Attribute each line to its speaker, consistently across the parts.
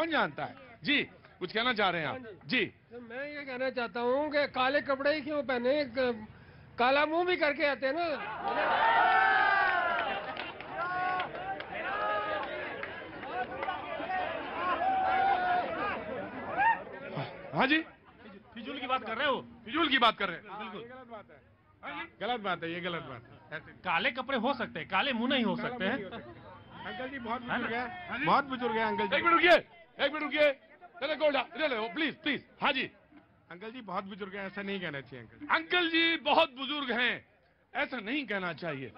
Speaker 1: कौन जानता है जी। कुछ कहना चाह रहे हैं आप जी?
Speaker 2: तो मैं ये कहना चाहता हूँ कि काले कपड़े ही क्यों पहने, काला मुंह भी करके आते हैं ना।
Speaker 1: हाँ जी,
Speaker 3: फिजूल की बात कर रहे हो?
Speaker 1: फिजूल की बात कर रहे हैं,
Speaker 3: बिल्कुल
Speaker 1: गलत बात है। हाँ जी, गलत बात है, ये गलत बात है। ऐसे
Speaker 3: काले कपड़े हो सकते हैं, काले मुंह नहीं हो सकते हैं।
Speaker 1: अंकल जी बहुत बुजुर्ग है, बहुत बुजुर्ग है अंकल जी। एक मिनट रुकिए, एक मिनट रुकिए, चले गोल्डा ले प्लीज प्लीज। हाँ जी, अंकल जी बहुत बुजुर्ग हैं, ऐसा नहीं कहना चाहिए। अंकल जी बहुत बुजुर्ग हैं, ऐसा नहीं कहना चाहिए।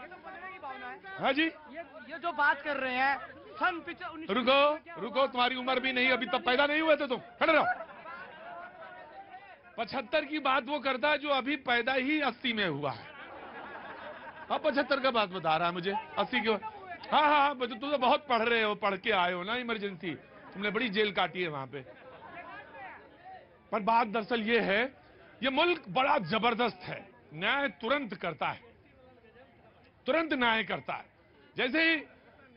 Speaker 1: हाँ जी,
Speaker 4: ये जो बात कर रहे हैं सन 19
Speaker 1: रुको रुको, तुम्हारी उम्र भी नहीं, अभी तब पैदा नहीं हुए थे तुम, खड़े रहो। 75 की बात वो करता है जो अभी पैदा ही 80 में हुआ है। अब 75 का बात बता रहा है मुझे, 80 की। हाँ हाँ हाँ, तुम तो बहुत पढ़ रहे हो, पढ़ के आए हो ना इमरजेंसी, तुमने बड़ी जेल काटी है वहां पे। पर बात दरअसल ये है, ये मुल्क बड़ा जबरदस्त है, न्याय तुरंत करता है, तुरंत न्याय करता है। जैसे ही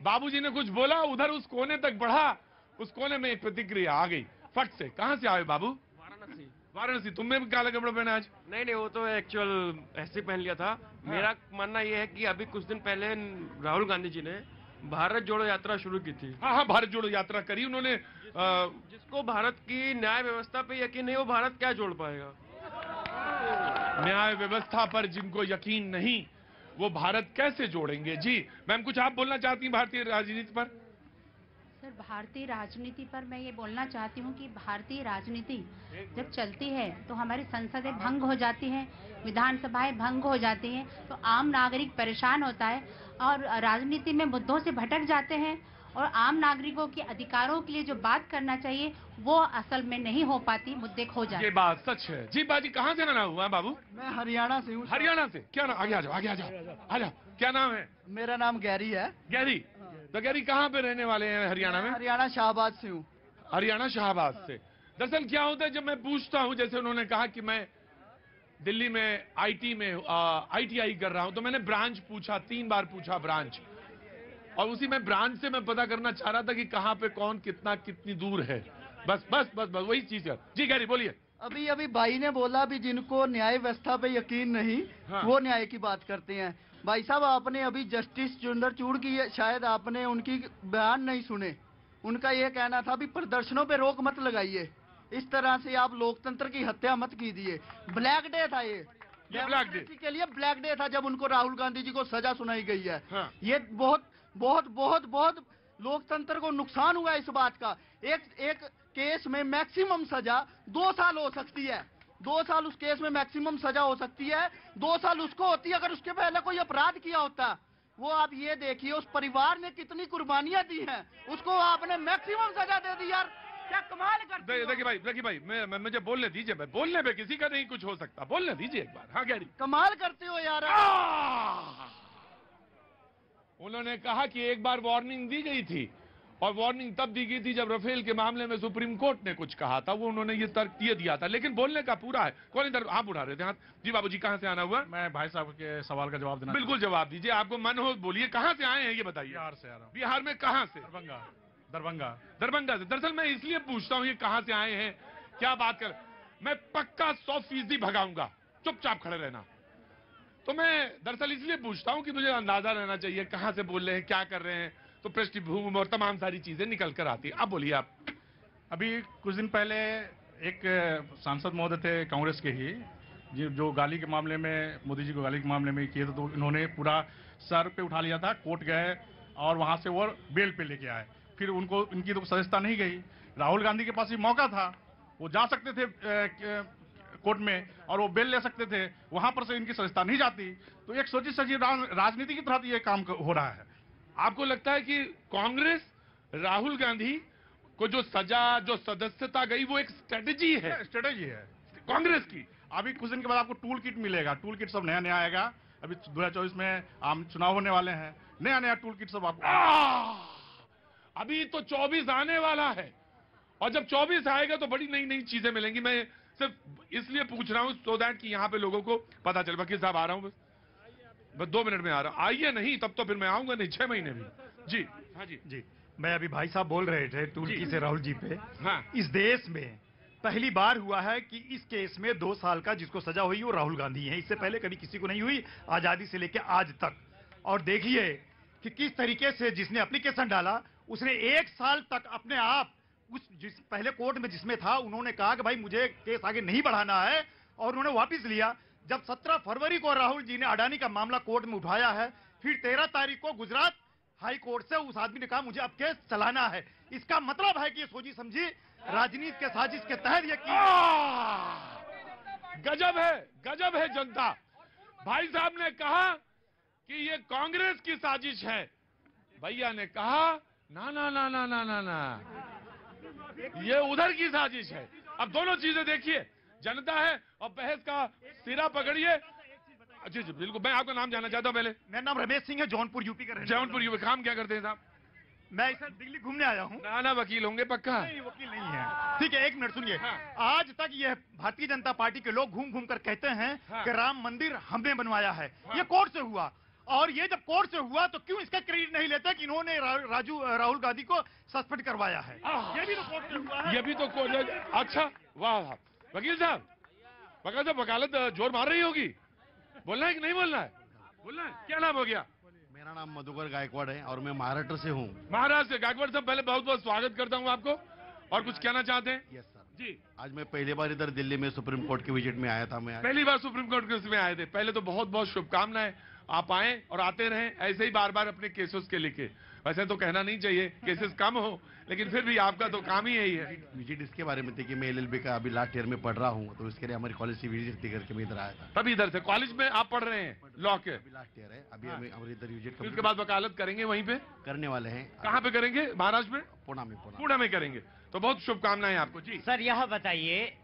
Speaker 1: बाबूजी ने कुछ बोला, उधर उस कोने तक बढ़ा, उस कोने में एक प्रतिक्रिया आ गई फट से। कहां से आए बाबू?
Speaker 4: वाराणसी।
Speaker 1: वाराणसी। तुमने भी काले कपड़े पहने आज?
Speaker 4: नहीं, वो तो एक्चुअल ऐसे पहन लिया था। मेरा मानना ये है कि अभी कुछ दिन पहले राहुल गांधी जी ने भारत जोड़ो यात्रा शुरू की थी।
Speaker 1: हाँ हाँ, भारत जोड़ो यात्रा करी उन्होंने।
Speaker 4: जिसको भारत की न्याय व्यवस्था पे यकीन नहीं, वो भारत क्या जोड़ पाएगा?
Speaker 1: न्याय व्यवस्था पर जिनको यकीन नहीं, वो भारत कैसे जोड़ेंगे? जी मैम, कुछ आप बोलना चाहती हैं भारतीय राजनीति पर?
Speaker 5: सर, भारतीय राजनीति पर मैं ये बोलना चाहती हूँ कि भारतीय राजनीति जब चलती है तो हमारी संसदें भंग हो जाती हैं, विधानसभाएं भंग हो जाती हैं, तो आम नागरिक परेशान होता है और राजनीति में मुद्दों से भटक जाते हैं, और आम नागरिकों के अधिकारों के लिए जो बात करना चाहिए वो असल में नहीं हो पाती, मुद्दे खो जाते हैं।
Speaker 1: ये बात सच है जी। बाजी कहाँ से ना हुआ है बाबू?
Speaker 6: मैं हरियाणा से हूँ।
Speaker 1: हरियाणा से? क्या नाम? आगे आ जाओ, आगे आ जाओ, आ जाओ। क्या नाम है?
Speaker 6: मेरा नाम गैरी है।
Speaker 1: गैरी? तो गैरी कहाँ पे रहने वाले हैं हरियाणा में?
Speaker 6: हरियाणा शाहबाद से हूँ।
Speaker 1: हरियाणा शाहबाद से। दरअसल क्या होता है, जब मैं पूछता हूँ, जैसे उन्होंने कहा कि मैं दिल्ली में आईटी में ITI कर रहा हूँ, तो मैंने ब्रांच पूछा, 3 बार पूछा ब्रांच, और उसी में ब्रांच से मैं पता करना चाह रहा था कि कहाँ पे कौन कितना कितनी दूर है। बस बस बस बस वही चीज है जी। गैरी बोलिए।
Speaker 6: अभी भाई ने बोला भी जिनको न्याय व्यवस्था पे यकीन नहीं,
Speaker 1: हाँ।
Speaker 6: वो न्याय की बात करते हैं। भाई साहब, आपने अभी जस्टिस चंद्रचूड़ की शायद आपने उनकी बयान नहीं सुने। उनका यह कहना था भी प्रदर्शनों पे रोक मत लगाइए, इस तरह से आप लोकतंत्र की हत्या मत कीजिए। ब्लैक डे था ये
Speaker 1: ब्लैक डे
Speaker 6: के लिए ब्लैक डे था जब उनको राहुल गांधी जी को सजा सुनाई गई है।
Speaker 1: हाँ।
Speaker 6: ये बहुत बहुत बहुत बहुत लोकतंत्र को नुकसान हुआ इस बात का। एक केस में मैक्सिमम सजा 2 साल हो सकती है, 2 साल उस केस में मैक्सिमम सजा हो सकती है। 2 साल उसको होती है अगर उसके पहले कोई अपराध किया होता। वो आप ये देखिए उस परिवार ने कितनी कुर्बानियां दी हैं, उसको आपने मैक्सिमम सजा दे दी। यार क्या कमाल करते हो।
Speaker 1: देखिए भाई, मैं मुझे बोलने दीजिए, मैं बोलने पे किसी का नहीं कुछ हो सकता, बोलने दीजिए एक बार। हाँ गैरी,
Speaker 6: कमाल करते हो यार।
Speaker 1: उन्होंने कहा कि एक बार वार्निंग दी गई थी, और वार्निंग तब दी गई थी जब राफेल के मामले में सुप्रीम कोर्ट ने कुछ कहा था, वो उन्होंने ये तर्क दिया था, लेकिन बोलने का पूरा है। कौन इधर आप उठा रहे थे हाथ? जी बाबूजी, कहां से आना हुआ?
Speaker 3: मैं भाई साहब के सवाल का जवाब देना।
Speaker 1: बिल्कुल जवाब दीजिए, आपको मन हो बोलिए। कहां से आए हैं ये बताइए?
Speaker 3: बिहार से आ रहा हूँ।
Speaker 1: बिहार में कहां से?
Speaker 3: दरभंगा।
Speaker 1: दरभंगा से। दरअसल मैं इसलिए पूछता हूँ ये कहां से आए हैं, क्या बात कर, मैं पक्का 100% भगाऊंगा, चुपचाप खड़े रहना। तो मैं दरअसल इसलिए पूछता हूं कि मुझे अंदाजा रहना चाहिए कहां से बोल रहे हैं, क्या कर रहे हैं, तो पृष्ठभूमि और तमाम सारी चीजें निकल कर आती है। अब बोलिए आप।
Speaker 3: अभी कुछ दिन पहले एक सांसद महोदय थे कांग्रेस के ही, जो गाली के मामले में, मोदी जी को गाली के मामले में किए थे, तो इन्होंने पूरा सर पे उठा लिया था। कोर्ट गए और वहां से वो बेल पे लेके आए। फिर उनको इनकी तो सदस्यता नहीं गई। राहुल गांधी के पास भी मौका था, वो जा सकते थे कोर्ट में और वो बेल ले सकते थे, वहां पर से इनकी सदस्यता नहीं जाती। तो एक सोची सची राजनीति की तरह ये काम हो रहा है।
Speaker 1: आपको लगता है कि कांग्रेस राहुल गांधी को जो सजा, जो सदस्यता गई, वो एक स्ट्रेटेजी है?
Speaker 3: स्ट्रेटेजी है
Speaker 1: कांग्रेस की।
Speaker 3: अभी कुछ दिन के बाद आपको टूल किट मिलेगा। टूल किट सब नया नया आएगा। अभी 2024 में आम चुनाव होने वाले हैं, नया नया टूल किट सब आपको।
Speaker 1: अभी तो 24 आने वाला है, और जब 24 आएगा तो बड़ी नई नई चीजें मिलेंगी। मैं सिर्फ इसलिए पूछ रहा हूं सो दैट कि यहां पे लोगों को पता चले। वकील साहब आ रहा हूं, बस 2 मिनट में आ रहा हूं। आइए नहीं, तब तो फिर मैं आऊंगा नहीं 6 महीने में। जी हाँ जी।
Speaker 7: मैं अभी भाई साहब बोल रहे थे तुर्की से राहुल जी पे।
Speaker 1: हाँ।
Speaker 7: इस देश में पहली बार हुआ है कि इस केस में 2 साल का जिसको सजा हुई वो राहुल गांधी है। इससे पहले कभी किसी को नहीं हुई, आजादी से लेकर आज तक। और देखिए कि किस तरीके से जिसने एप्लीकेशन डाला उसने 1 साल तक अपने आप जिस पहले कोर्ट में जिसमें था, उन्होंने कहा कि भाई मुझे केस आगे नहीं बढ़ाना है और उन्होंने वापस लिया। जब 17 फरवरी को राहुल जी ने अडानी का मामला कोर्ट में उठाया है, फिर 13 तारीख को गुजरात हाई कोर्ट से उस आदमी ने कहा मुझे अब केस चलाना है। इसका मतलब है कि ये सोची समझी राजनीति के साजिश के तहत ये की।
Speaker 1: गजब है जनता। भाई साहब ने कहा कि ये कांग्रेस की साजिश है, भैया ने कहा ना ना ना ना ना ना ना, ये उधर की साजिश है। अब दोनों चीजें देखिए, जनता है और बहस का सिरा पकड़िए। जी जी बिल्कुल, मैं आपका नाम जानना चाहता हूं पहले।
Speaker 7: मेरा नाम रमेश सिंह है, जौनपुर यूपी का रहने वाला हूं।
Speaker 1: जौनपुर यूपी। काम क्या करते हैं साहब?
Speaker 7: मैं इधर दिल्ली घूमने आया हूँ।
Speaker 1: ना वकील होंगे पक्का?
Speaker 7: नहीं, वकील नहीं है। ठीक है, 1 मिनट सुनिए।
Speaker 1: हाँ।
Speaker 7: आज तक ये भारतीय जनता पार्टी के लोग घूम घूम कर कहते हैं
Speaker 1: हाँ।
Speaker 7: कि राम मंदिर हमने बनवाया है।
Speaker 1: हाँ।
Speaker 7: ये कोर्ट से हुआ, और ये जब कोर्ट से हुआ तो क्यों इसका क्रेडिट नहीं लेते कि इन्होंने राहुल गांधी को सस्पेंड करवाया है? ये भी तो कोर्ट से हुआ है।
Speaker 1: ये भी तो कोर्ट। अच्छा, वाह वाह। वकील साहब वकालत जोर मार रही होगी, बोलना है कि नहीं बोलना है? बोलना है। क्या नाम हो गया?
Speaker 8: मेरा नाम मधुकर गायकवाड़ है और मैं महाराष्ट्र से हूँ।
Speaker 1: महाराष्ट्र से। गायकवाड़ साहब पहले बहुत बहुत स्वागत करता हूँ आपको। और कुछ कहना चाहते हैं?
Speaker 8: यस सर
Speaker 1: जी।
Speaker 8: आज मैं पहली बार इधर दिल्ली में सुप्रीम कोर्ट के विजिट में आया था। मैं
Speaker 1: पहली बार सुप्रीम कोर्ट के उसमें आए थे। पहले तो बहुत बहुत शुभकामनाएं, आप आए और आते रहें ऐसे ही बार बार अपने केसेस के लेके। वैसे तो कहना नहीं चाहिए केसेस कम हो, लेकिन फिर भी आपका तो काम ही यही है।
Speaker 8: विजिट इसके बारे में थी कि मैं LLB का अभी लास्ट ईयर में पढ़ रहा हूँ, तो इसके लिए हमारी कॉलेज से विजिट थी करके मैं इधर आया था।
Speaker 1: तभी इधर से कॉलेज में आप पढ़ रहे हैं लॉ के?
Speaker 8: अभी लास्ट ईयर है, अभी
Speaker 1: हाँ।
Speaker 8: हमें इधर विजिट
Speaker 1: फिर उसके बाद वकालत करेंगे वहीं पे?
Speaker 8: करने वाले हैं।
Speaker 1: कहाँ पे करेंगे? महाराष्ट्र में?
Speaker 8: पुणे
Speaker 1: में करेंगे। तो बहुत शुभकामनाएं आपको। जी
Speaker 9: सर, यह बताइए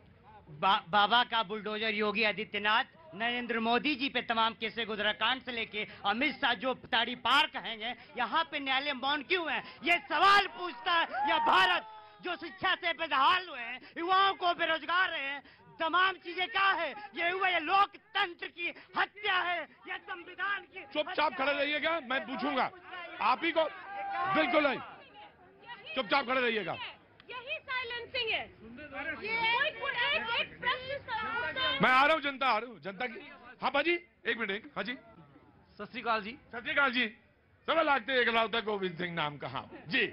Speaker 9: बाबा का बुलडोजर योगी आदित्यनाथ नरेंद्र मोदी जी पे तमाम केसें गुजराकांड से लेके अमित शाह जो ताड़ी पार कहेंगे, यहाँ पे न्यायालय मौन क्यों है? ये सवाल पूछता है। या भारत जो शिक्षा से बेदहाल हुए हैं, युवाओं को बेरोजगार हैं, तमाम चीजें क्या है? ये हुआ ये लोकतंत्र की हत्या है, ये संविधान की।
Speaker 1: चुपचाप खड़े रहिएगा, मैं पूछूंगा आप ही को। बिल्कुल नहीं, चुपचाप खड़े रहिएगा।
Speaker 10: यही साइलेंसिंग है। एक प्रश्न
Speaker 1: मैं आ रहा हूँ, जनता आ रहा हूँ, जनता की। हाँ भाजी, एक मिनट। हाँ जी,
Speaker 11: सत श्रीकाल जी।
Speaker 1: सत श्रीकाल जी। सब लागते एक लाउता गोविंद सिंह नाम कहा जी।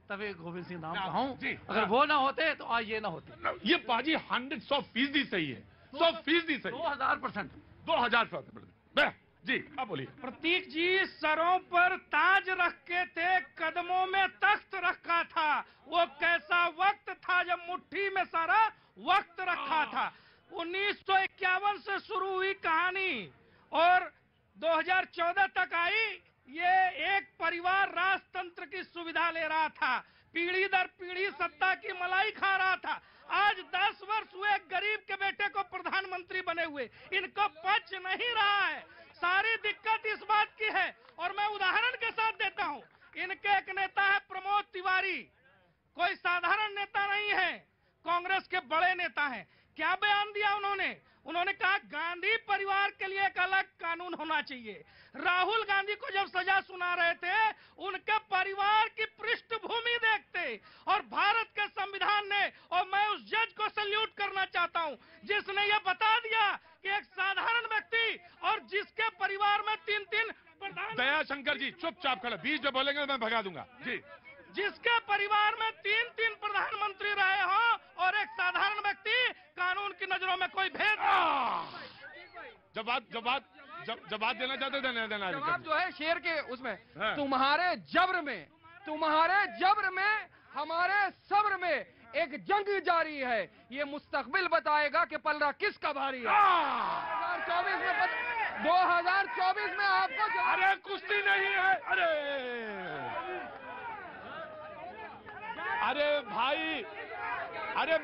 Speaker 11: तभी गोविंद सिंह नाम कहा हूँ
Speaker 1: जी।
Speaker 11: अगर वो ना होते तो आज ये ना होते।
Speaker 1: ये बाजी 100% सही है, 100% सही।
Speaker 11: 2000%।
Speaker 1: 2000%। जी अब बोलिए।
Speaker 2: प्रतीक जी, सरों पर ताज रख के थे, कदमों में तख्त रखा था। वो कैसा वक्त था जब मुट्ठी में सारा वक्त रखा था। 1951 से शुरू हुई कहानी और 2014 तक आई। ये एक परिवार राजतंत्र की सुविधा ले रहा था, पीढ़ी दर पीढ़ी सत्ता की मलाई खा रहा था। आज 10 वर्ष हुए गरीब के बेटे को प्रधानमंत्री बने हुए, इनको पच नहीं रहा है। सारी दिक्कत इस बात की है, और मैं उदाहरण के साथ देता हूं। इनके एक नेता है प्रमोद तिवारी, कोई साधारण नेता नहीं है, कांग्रेस के बड़े नेता हैं। क्या बयान दिया उन्होंने कहा गांधी परिवार के लिए एक अलग कानून होना चाहिए। राहुल गांधी को जब सजा सुना रहे थे, उनके परिवार की पृष्ठभूमि देखते और भारत के संविधान ने, और मैं उस जज को सल्यूट करना चाहता हूं जिसने ये बता दिया कि एक साधारण व्यक्ति और जिसके परिवार में 3-3 प्रधान।
Speaker 1: दया शंकर जी चुपचाप खड़े, बीच में बोलेंगे मैं भगा दूंगा जी।
Speaker 2: जिसके परिवार में 3-3 प्रधानमंत्री रहे हो और एक साधारण व्यक्ति, कानून की नजरों में कोई भेद नहीं।
Speaker 1: जवाब देना चाहते थे? नहीं देना।
Speaker 2: जवाब जो है शेर के उसमें,
Speaker 1: हाँ।
Speaker 2: तुम्हारे जब्र में हमारे सब्र में एक जंग जारी है। ये मुस्तकबिल बताएगा कि पलड़ा किसका भारी है। 2024 में आपको
Speaker 1: अरे कुश्ती नहीं है। अरे भाई, अरे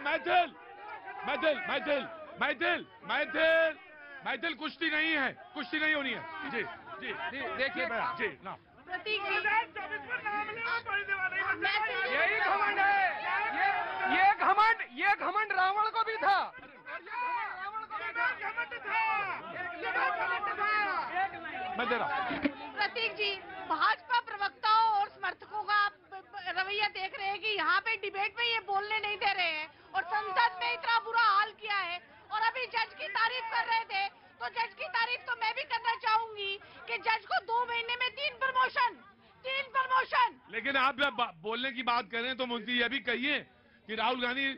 Speaker 1: मैथिल कुश्ती नहीं है, कुश्ती नहीं होनी है। जी जी जी
Speaker 2: देखिए
Speaker 1: जी ना।
Speaker 10: प्रतीक जी,
Speaker 2: यही घमंड है। ये घमंड रावण को भी था।
Speaker 1: मैं दे रहा।
Speaker 10: प्रतीक जी, भाजपा प्रवक्ताओं और समर्थकों का आप रवैया देख रहे हैं कि यहाँ पे डिबेट में ये बोलने नहीं दे रहे हैं और संसद में इतना बुरा हाल किया है। और अभी जज की तारीफ कर रहे थे, तो जज की तारीफ तो मैं भी करना चाहूंगी कि जज को 2 महीने में 3 प्रमोशन।
Speaker 1: लेकिन आप जब बोलने की बात करें तो मुझे ये भी कहिए कि राहुल गांधी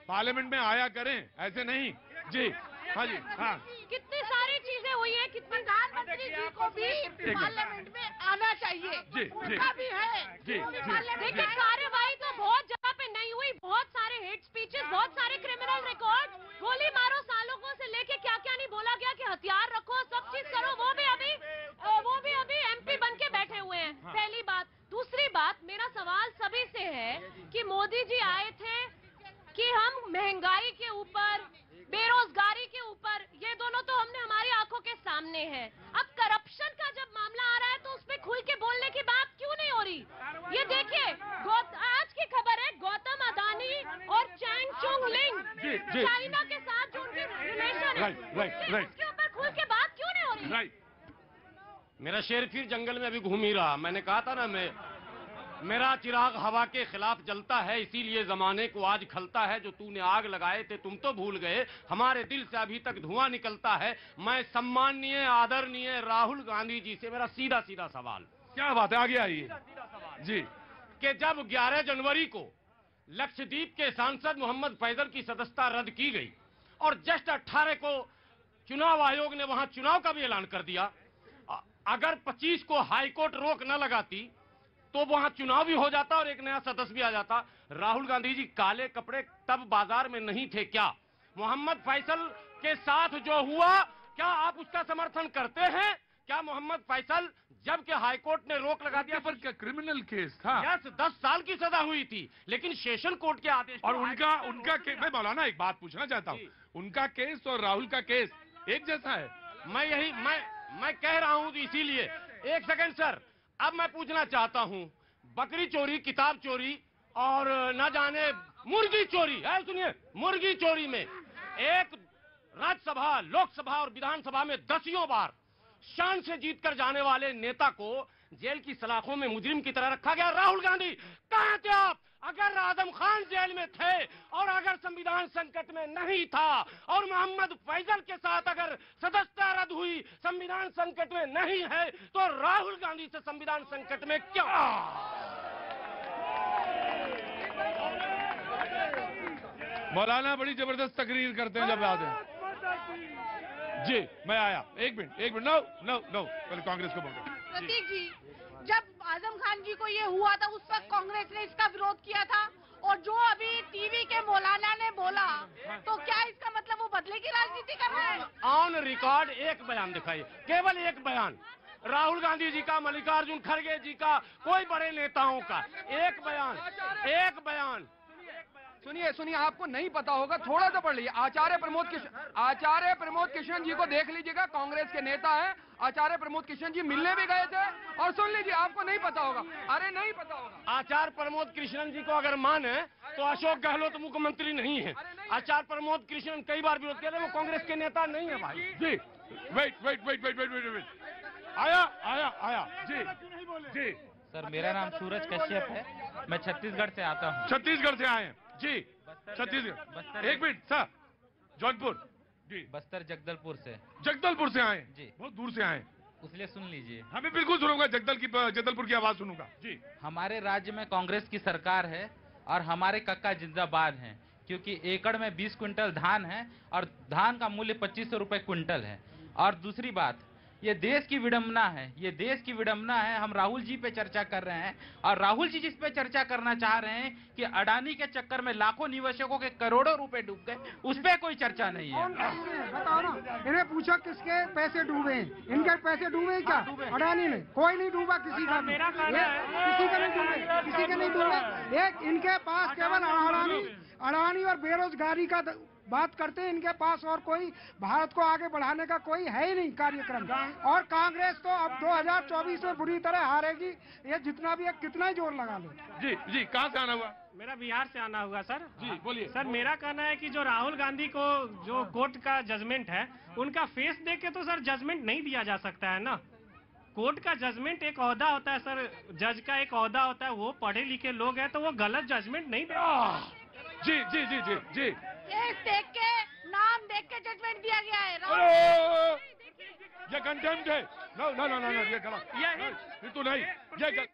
Speaker 1: पार्लियामेंट में आया करें, ऐसे नहीं। जी हाँ जी हाँ।
Speaker 10: कितनी सारी चीजें हुई है, कितनी प्रधानमंत्री जी को भी पार्लियामेंट में आना चाहिए।
Speaker 1: जी
Speaker 10: उनका भी है।
Speaker 1: जी
Speaker 10: देखिए कार्रवाई तो बहुत जगह पे नहीं हुई, बहुत सारे हेट स्पीचेस, बहुत सारे क्रिमिनल रिकॉर्ड, गोली मारो सालों को से लेके क्या क्या नहीं बोला गया कि हथियार रखो, सब चीज करो, वो भी अभी MP बन के बैठे हुए हैं। पहली बात। दूसरी बात, मेरा सवाल सभी से है कि मोदी जी आए थे कि हम महंगाई के ऊपर, बेरोजगारी के ऊपर, ये दोनों तो हमने हमारी आंखों के सामने है। अब करप्शन का जब मामला आ रहा है तो उसमें खुल के बोलने की बात क्यों नहीं हो रही? ये देखिए, आज की खबर है, गौतम अदानी और चैंग चुंग लिंग चाइना के साथ जो उनकी रिलेशन है, उसके ऊपर खुल के बात क्यों नहीं हो रही?
Speaker 4: मेरा शेर फिर जंगल में अभी घूम ही रहा। मैंने कहा था ना, मेरा चिराग हवा के खिलाफ जलता है, इसीलिए जमाने को आज खलता है। जो तूने आग लगाए थे तुम तो भूल गए, हमारे दिल से अभी तक धुआं निकलता है। मैं सम्माननीय आदरणीय राहुल गांधी जी से मेरा सीधा सीधा सवाल।
Speaker 1: क्या बात है, आगे आइए जी।
Speaker 4: कि जब 11 जनवरी को लक्षद्वीप के सांसद मोहम्मद फैजल की सदस्यता रद्द की गई और जस्ट 18 को चुनाव आयोग ने वहां चुनाव का भी ऐलान कर दिया, अगर 25 को हाईकोर्ट रोक न लगाती तो वहां चुनाव भी हो जाता और एक नया सदस्य भी आ जाता। राहुल गांधी जी काले कपड़े तब बाजार में नहीं थे क्या? मोहम्मद फैसल के साथ जो हुआ, क्या आप उसका समर्थन करते हैं? क्या मोहम्मद फैसल जबकि हाईकोर्ट ने रोक लगा दिया पर
Speaker 1: क्या क्रिमिनल केस था?
Speaker 4: यस, 10 साल की सजा हुई थी, लेकिन सेशन कोर्ट के आदेश
Speaker 1: और उनका मैं मौलाना एक बात पूछना चाहता हूँ, उनका केस और राहुल का केस एक जैसा है?
Speaker 4: मैं कह रहा हूं, तो इसीलिए एक सेकंड सर, अब मैं पूछना चाहता हूं, बकरी चोरी, किताब चोरी और न जाने मुर्गी चोरी है, सुनिए, मुर्गी चोरी में एक राज्यसभा, लोकसभा और विधानसभा में 10 बार शान से जीतकर जाने वाले नेता को जेल की सलाखों में मुजरिम की तरह रखा गया। राहुल गांधी कहां थे आप? अगर आजम खान जेल में थे और अगर संविधान संकट में नहीं था और मोहम्मद फैजल के साथ अगर सदस्यता रद्द हुई, संविधान संकट में नहीं है, तो राहुल गांधी से संविधान संकट में क्यों?
Speaker 1: मौलाना बड़ी जबरदस्त तकरीर करते हैं जब याद है। जी मैं आया, एक मिनट, नो पहले कांग्रेस को बोलो।
Speaker 10: प्रतीक जी, जब आजम खान जी को ये हुआ था उस वक्त कांग्रेस ने इसका विरोध किया था, और जो अभी टीवी के मौलाना ने बोला, तो क्या इसका मतलब वो बदले की राजनीति कर रहे हैं?
Speaker 4: ऑन रिकॉर्ड एक बयान दिखाइए, केवल एक बयान, राहुल गांधी जी का, मल्लिकार्जुन खड़गे जी का, कोई बड़े नेताओं का एक बयान।
Speaker 12: सुनिए, आपको नहीं पता होगा, थोड़ा सा पढ़ लीजिए। आचार्य प्रमोद कृष्ण जी को देख लीजिएगा, कांग्रेस के नेता हैं। आचार्य प्रमोद कृष्ण जी मिलने भी गए थे, और सुन लीजिए, आपको नहीं पता होगा। अरे नहीं पता होगा।
Speaker 4: आचार्य प्रमोद कृष्णन जी को अगर माने तो अशोक गहलोत मुख्यमंत्री नहीं है। आचार्य प्रमोद कृष्णन कई बार विरोध किया, वो कांग्रेस के नेता नहीं है भाई।
Speaker 1: जी वेट, आया जी।
Speaker 13: सर मेरा नाम सूरज कश्यप है, मैं छत्तीसगढ़ से आता हूँ।
Speaker 1: छत्तीसगढ़ से आए हैं जी? छत्तीसगढ़, एक मिनट सर, जौनपुर जी,
Speaker 13: बस्तर जगदलपुर से
Speaker 1: आए
Speaker 13: जी,
Speaker 1: बहुत दूर से आए,
Speaker 13: इसलिए सुन लीजिए।
Speaker 1: हमें बिल्कुल सुनूंगा, जगदलपुर की आवाज सुनूंगा जी।
Speaker 13: हमारे राज्य में कांग्रेस की सरकार है और हमारे कक्का जिंदाबाद हैं, क्योंकि एकड़ में 20 क्विंटल धान है और धान का मूल्य 2500 रुपए क्विंटल है। और दूसरी बात, ये देश की विडंबना है, हम राहुल जी पे चर्चा कर रहे हैं, और राहुल जी जिस पे चर्चा करना चाह रहे हैं कि अडानी के चक्कर में लाखों निवेशकों के करोड़ों रुपए डूब गए, उस पे कोई चर्चा नहीं है।
Speaker 14: बताओ ना, इन्हें पूछो किसके पैसे डूबे, इनके पैसे डूबे क्या? अडानी ने, कोई नहीं डूबा, किसी का नहीं डूबा। एक इनके पास केवल अडानी और बेरोजगारी का बात करते हैं, इनके पास और कोई भारत को आगे बढ़ाने का कोई है ही नहीं कार्यक्रम। और कांग्रेस तो अब 2024 में बुरी तरह हारेगी, ये जितना भी है, कितना ही जोर लगा लो।
Speaker 1: जी कहाँ से आना हुआ?
Speaker 15: मेरा बिहार से आना होगा सर।
Speaker 1: जी बोलिए
Speaker 15: सर। मेरा कहना है कि जो राहुल गांधी को जो कोर्ट का जजमेंट है, उनका फेस देख के तो सर जजमेंट नहीं दिया जा सकता है ना। कोर्ट का जजमेंट एक ओहदा होता है सर, जज का एक ओहदा होता है, वो पढ़े लिखे लोग हैं तो वो गलत जजमेंट नहीं देते।
Speaker 1: जी जी जी जी जी
Speaker 10: केस देख के, नाम देख के जजमेंट दिया गया है।
Speaker 1: ये कंटेम्प्ट है। नो नो नो नो, ये गलत, ये तू नहीं, ये